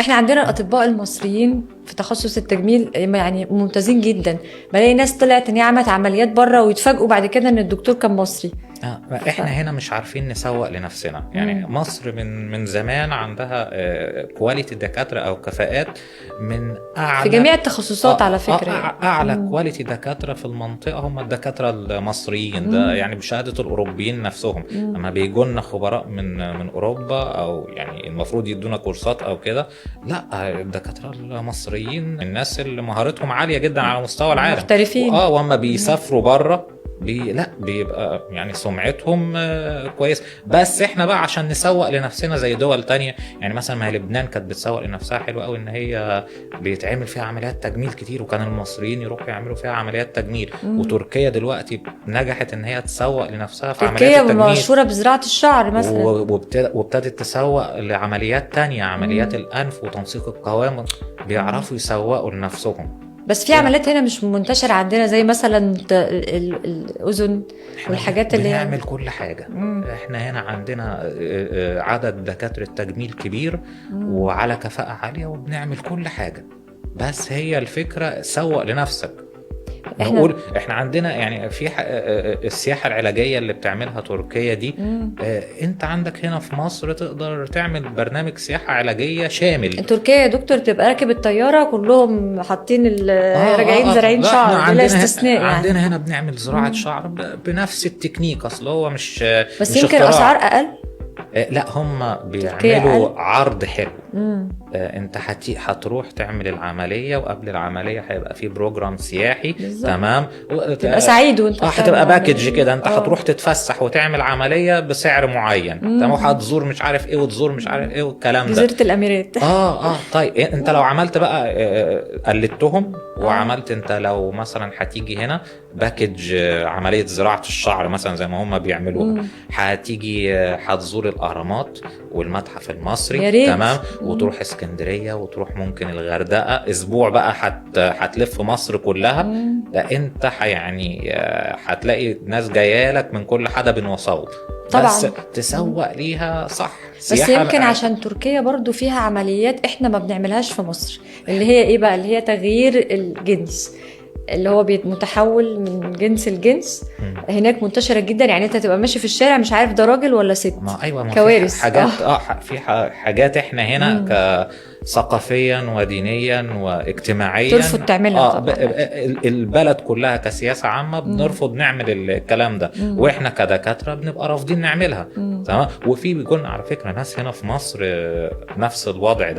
احنا عندنا الاطباء المصريين في تخصص التجميل يعني ممتازين جدا. بلاقي ناس طلعت ان هي عملت عمليات بره ويتفاجئوا بعد كده ان الدكتور كان مصري. احنا هنا مش عارفين نسوق لنفسنا. يعني مصر من زمان عندها كواليتي دكاتره او كفاءات من اعلى في جميع التخصصات على فكره. اعلى كواليتي دكاتره في المنطقه هم الدكاتره المصريين. ده يعني بشهاده الاوروبيين نفسهم. اما بيجوا لنا خبراء من اوروبا او يعني المفروض يدونا كورسات او كده، لا الدكاتره المصريين الناس اللي مهارتهم عاليه جدا على مستوى العالم محترفين. وهم بيسافروا بره لا بيبقى يعني سمعتهم كويس. بس احنا بقى عشان نسوق لنفسنا زي دول تانية، يعني مثلا ما لبنان كانت بتسوق لنفسها حلوة قوي ان هي بيتعمل فيها عمليات تجميل كتير، وكان المصريين يروحوا يعملوا فيها عمليات تجميل. وتركيا دلوقتي نجحت ان هي تسوق لنفسها في عمليات التجميل. تركيا مشهورة بزراعة الشعر مثلا، وابتدت تسوق لعمليات تانية، عمليات الانف وتنسيق القوام. بيعرفوا يسوقوا لنفسهم. بس في عمليات هنا مش منتشرة عندنا زي مثلا الأذن والحاجات اللي بنعمل كل حاجة. احنا هنا عندنا عدد دكاترة تجميل كبير وعلى كفاءة عالية وبنعمل كل حاجة. بس هي الفكرة سوق لنفسك. نقول احنا عندنا يعني في السياحة العلاجية اللي بتعملها تركيا دي. انت عندك هنا في مصر تقدر تعمل برنامج سياحة علاجية شامل. تركيا يا دكتور تبقى راكب الطيارة كلهم حاطين راجعين زارعين شعر بلا استثناء. يعني عندنا هنا بنعمل زراعة شعر بنفس التكنيك. اصل هو مش بس يمكن اسعار اقل. لا هم بيعملوا عرض حلو. انت هتروح تعمل العمليه، وقبل العمليه هيبقى في بروجرام سياحي. تمام. تبقى سعيد وانت هتبقى باكج كده. انت هتروح تتفسح وتعمل عمليه بسعر معين. تمام. وهتزور مش عارف ايه وتزور مش عارف ايه والكلام ده. جزيره الاميرات. طيب انت لو عملت بقى قلدتهم وعملت انت لو مثلا هتيجي هنا باكج عمليه زراعه الشعر مثلا زي ما هم بيعملوها. هتيجي هتزور الاهرامات والمتحف المصري. تمام. وتروح اسكندريه وتروح ممكن الغردقه اسبوع بقى هتلف مصر كلها. ده انت يعني هتلاقي ناس جايه لك من كل حدب وصوب. طبعا. بس تسوق ليها صح. بس يمكن عشان تركيا برضو فيها عمليات احنا ما بنعملهاش في مصر، اللي هي ايه بقى؟ اللي هي تغيير الجنس، اللي هو متحول من جنس لجنس. هناك منتشرة جدا. يعني انت تبقى ماشي في الشارع مش عارف ده راجل ولا ست. ما كوارث. في حاجات في حاجات احنا هنا ثقافيا ودينيا واجتماعيا ترفض تعملها. البلد كلها كسياسة عامة بنرفض نعمل الكلام ده. واحنا كدكاترة بنبقى رافضين نعملها. تمام. وفي بيكون على فكرة ناس هنا في مصر نفس الوضع ده.